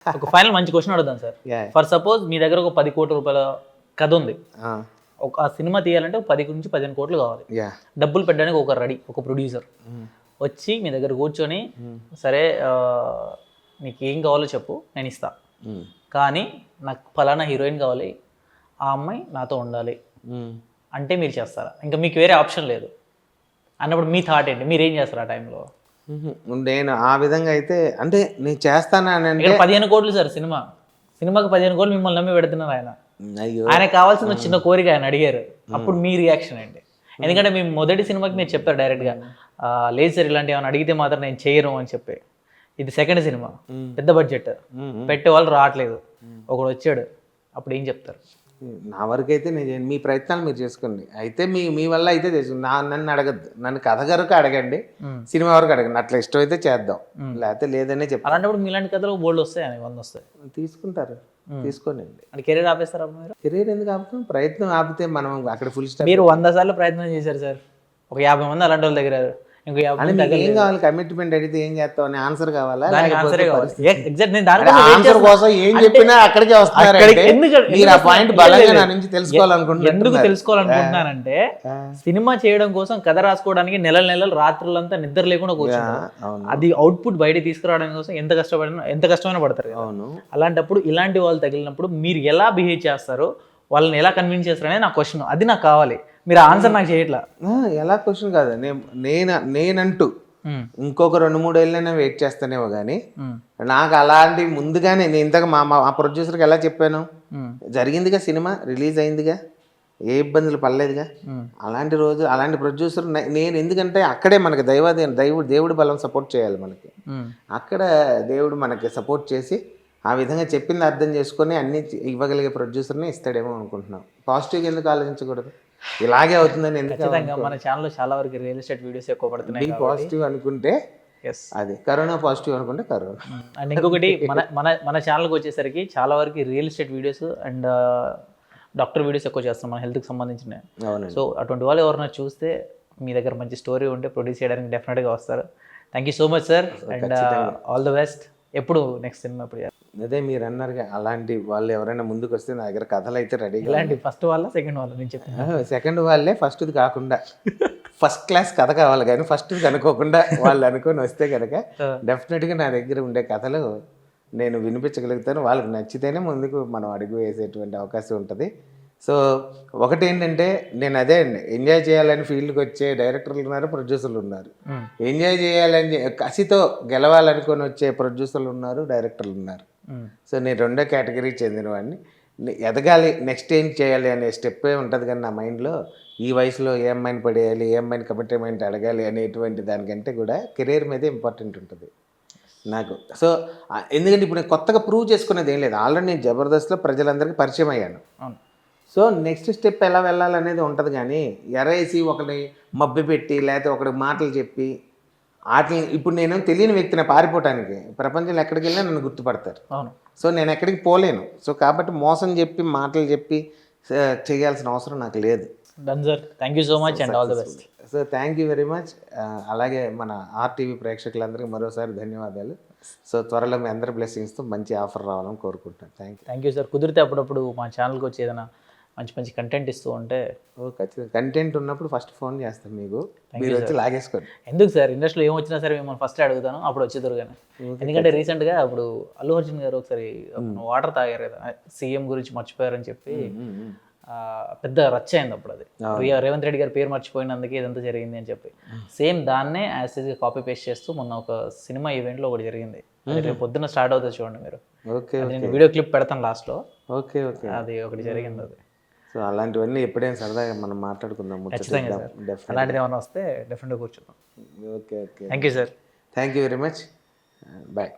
ఒక ఫైనల్ మంచి క్వశ్చన్ అడుగుతాను సార్. ఫర్ సపోజ్ మీ దగ్గర ఒక 10 కోట్ల రూపాయల కథ ఉంది. ఒక ఆ సినిమా తీయాలంటే 10 నుంచి 15 కోట్లు కావాలి. డబ్బులు పెట్టడానికి ఒక రెడీ, ఒక ప్రొడ్యూసర్ వచ్చి మీ దగ్గర కూర్చొని సరే నీకు ఏం కావాలో చెప్పు నేను ఇస్తా, కానీ నాకు ఫలానా హీరోయిన్ కావాలి, ఆ అమ్మాయి నాతో ఉండాలి అంటే మీరు చేస్తారా? ఇంకా మీకు వేరే ఆప్షన్ లేదు అన్నప్పుడు మీ థాట్ ఏంటి? మీరు ఏం చేస్తారు ఆ టైంలో? నేను ఆ విధంగా అయితే అంటే నేను చేస్తానంటే 15 కోట్లు సార్, సినిమాకి 15 కోట్లు మిమ్మల్ని నమ్మి పెడుతున్నారు ఆయన. అయ్యో ఆయన కావాల్సిన చిన్న కోరిక ఆయన అడిగారు, అప్పుడు మీ రియాక్షన్ ఏంటి? ఎందుకంటే మీ మొదటి సినిమాకి మీరు చెప్పారు డైరెక్ట్గా, లేదు సార్ ఇలాంటి ఏమైనా అడిగితే మాత్రం నేను చేయను అని చెప్పి. ఇది సెకండ్ సినిమా, పెద్ద బడ్జెట్, పెట్టే వాళ్ళు రావట్లేదు, ఒకడు వచ్చాడు, అప్పుడు ఏం చెప్తారు? నా వరకు అయితే నేను మీ ప్రయత్నాలు మీరు చేసుకోండి. అయితే మీ వల్ల అయితే చేసుకోండి. నన్ను అడగద్దు, నన్ను కథ వరకు అడగండి, సినిమా వరకు అడగండి. అట్లా ఇష్టం అయితే చేద్దాం, లేకపోతే లేదనే చెప్పాలి. అలాంటప్పుడు మీలాంటి కథలు బోల్డ్ వస్తాయి, 100 వస్తాయి. తీసుకుంటారు, తీసుకోనండి. అంటే కెరీర్ ఆపేస్తారా మీరు? కెరీర్ ఎందుకు ఆపుతాం? ప్రయత్నం ఆపితే మనం అక్కడ ఫుల్ స్టాప్. మీరు 100 సార్లు ప్రయత్నం చేశారు సార్, ఒక 50 మంది అలాంటి వాళ్ళ దగ్గర, ఇంకో 50 మంది దగ్గర ఏం కావాలి? కమిట్మెంట్ అడిగితే ఏం చేస్తావు అని ఆన్సర్ కావాలా? ఆన్సర్ కోసం ఏం చెప్పినా అక్కడికే వస్తున్నారు. మీరు ఆ పాయింట్ బలంగా నా నుంచి తెలుసుకోవాలనుకుంటున్నారు. ఎందుకు తెలుసుకోవాలనుకుంటున్నానంటే, సినిమా చేయడం కోసం కథ రాసుకోవడానికి నెలలు రాత్రులంతా నిద్ర లేకుండా కూర్చుంటారు. అది అవుట్పుట్ బయట తీసుకురావడం కోసం ఎంత కష్టమైనా పడతారు. అలాంటప్పుడు ఇలాంటి వాళ్ళు తగిలినప్పుడు మీరు ఎలా బిహేవ్ చేస్తారో, వాళ్ళని ఎలా కన్విన్స్ చేస్తారు అనేది నా క్వశ్చన్. అది నాకు కావాలి, మీరు ఆన్సర్ నాకు చేయట్లా. ఎలా క్వశ్చన్ కాదు, నేనంటూ ఇంకొక 2-3 ఏళ్ళైనా వెయిట్ చేస్తానేమో కానీ నాకు అలాంటి ముందుగానే నేను ఇంతగా మా ప్రొడ్యూసర్కి ఎలా చెప్పాను, జరిగిందిగా, సినిమా రిలీజ్ అయిందిగా, ఏ ఇబ్బందులు పడలేదుగా. అలాంటి రోజు అలాంటి ప్రొడ్యూసర్ నేను, ఎందుకంటే అక్కడే మనకి దేవుడి బలం సపోర్ట్ చేయాలి మనకి. అక్కడ దేవుడు మనకి సపోర్ట్ చేసి ఆ విధంగా చెప్పింది అర్థం చేసుకొని అన్ని ఇవ్వగలిగే ప్రొడ్యూసర్ని ఇస్తాడేమో అనుకుంటున్నాం. పాజిటివ్గా ఎందుకు ఆలోచించకూడదు? ఇలాగే అవుతుందని ఎందుకు? మన ఛానల్లో చాలా వరకు రియల్ ఎస్టేట్ వీడియోస్ ఎక్కువ పడుతున్నాయి. పాజిటివ్ అనుకుంటే అది కరోనా, పాజిటివ్ అనుకుంటే కరోనా. అండ్ ఇంకొకటి, మన ఛానల్కి వచ్చేసరికి చాలా వరకు real estate videos and doctor videos ఎక్కువ చేస్తాం, మన హెల్త్కి సంబంధించినవి. సో అటువంటి వాళ్ళు ఎవరైనా చూస్తే మీ దగ్గర మంచి స్టోరీ ఉంటే ప్రొడ్యూస్ చేయడానికి డెఫినెట్గా వస్తారు. Thank you so much sir, and all the best. ఎప్పుడు నెక్స్ట్ సినిమా ఎప్పుడు? అదే మీరు అన్నారుగా, అలాంటి వాళ్ళు ఎవరైనా ముందుకు వస్తే నా దగ్గర కథలు అయితే రెడీగా. ఇలాంటి ఫస్ట్ వాళ్ళ సెకండ్ వాళ్ళ? నేను చెప్పాను సెకండ్ వాళ్ళే, ఫస్ట్ది కాకుండా ఫస్ట్ క్లాస్ కథ కావాలి కానీ ఫస్ట్ది అనుకోకుండా వాళ్ళు అనుకొని వస్తే కనుక డెఫినెట్గా నా దగ్గర ఉండే కథలు నేను వినిపించగలుగుతాను. వాళ్ళకి నచ్చితేనే ముందుకు మనం అడుగు వేసేటువంటి అవకాశం ఉంటుంది. సో ఒకటి ఏంటంటే, నేను అదే అండి, ఎంజాయ్ చేయాలని ఫీల్డ్కి వచ్చే డైరెక్టర్లు ఉన్నారు, ప్రొడ్యూసర్లు ఉన్నారు. ఎంజాయ్ చేయాలని కసితో గెలవాలనుకొని వచ్చే ప్రొడ్యూసర్లు ఉన్నారు, డైరెక్టర్లు ఉన్నారు. సో నేను రెండో కేటగిరీకి చెందిన వాడిని. ఎదగాలి, నెక్స్ట్ ఏం చేయాలి అనే స్టెప్పే ఉంటుంది. కానీ నా మైండ్లో ఈ వయసులో ఏ అమ్మాయిని పడేయాలి, ఏ అమ్మాయిని కమిట్మెంట్ అడగాలి అనేటువంటి దానికంటే కూడా కెరీర్ మీదే ఇంపార్టెంట్ ఉంటుంది నాకు. సో ఎందుకంటే ఇప్పుడు నేను కొత్తగా ప్రూవ్ చేసుకునేది ఏం లేదు. ఆల్రెడీ నేను జబర్దస్త్లో ప్రజలందరికీ పరిచయం అయ్యాను. సో నెక్స్ట్ స్టెప్ ఎలా వెళ్ళాలనేది ఉంటుంది. కానీ ఎరేసి ఒకటి మబ్బి పెట్టి లేకపోతే ఒకటి మాటలు చెప్పి వాటిని, ఇప్పుడు నేను తెలియని వ్యక్తిని పారిపోవటానికి ప్రపంచంలో ఎక్కడికి వెళ్ళినా నన్ను గుర్తుపడతారు. సో నేను ఎక్కడికి పోలేను. సో కాబట్టి మోసం చెప్పి మాటలు చెప్పి చేయాల్సిన అవసరం నాకు లేదు. Done sir, thank you so much and all the best. So thank you very much. అలాగే మన ఆర్టీవీ ప్రేక్షకులందరికీ మరోసారి ధన్యవాదాలు. సో త్వరలో మీ అందరి బ్లెస్సింగ్స్తో మంచి ఆఫర్ రావాలని కోరుకుంటున్నాను. Thank you sir. కుదిరితే అప్పుడప్పుడు మా ఛానల్కి వచ్చి ఏదైనా మంచి కంటెంట్ ఇస్తూ ఉంటే. ఖచ్చితంగా కంటెంట్ ఉన్నప్పుడు ఫస్ట్ ఫోన్ చేస్తాను మీకు, మీరు వచ్చి లాగేసుకోండి. ఎందుకు సార్, ఇండస్ట్రీలో ఏం వచ్చినా సరే మిమ్మల్ని ఫస్ట్ అడుగుతాను, అప్పుడు వచ్చేద్దరు. కానీ ఎందుకంటే రీసెంట్గా అప్పుడు అల్లు అర్జున్ గారు ఒకసారి వాటర్ తాగారు కదా, సీఎం గురించి మర్చిపోయారని చెప్పి పెద్ద రచ్చ అయింది అప్పుడు. అది రేవంత్ రెడ్డి గారి పేరు మర్చిపోయినందుకే ఇదంతా జరిగింది అని చెప్పి సేమ్ దాన్నే యాజ్ గా కాపీ పేస్ట్ చేస్తూ మొన్న ఒక సినిమా ఈవెంట్లో ఒకటి జరిగింది. రేపు పొద్దున్న స్టార్ట్ అవుతుంది చూడండి మీరు. నేను వీడియో క్లిప్ పెడతాను లాస్ట్లో. అది ఒకటి జరిగింది. అది సో అలాంటివన్నీ ఎప్పుడైనా సరదాగా మనం మాట్లాడుకుందాం. ఖచ్చితంగా సార్, అలాంటిది ఏమైనా వస్తే డెఫినెట్గా కూర్చుందాం. Okay. Thank you sir. Thank you very much. Bye.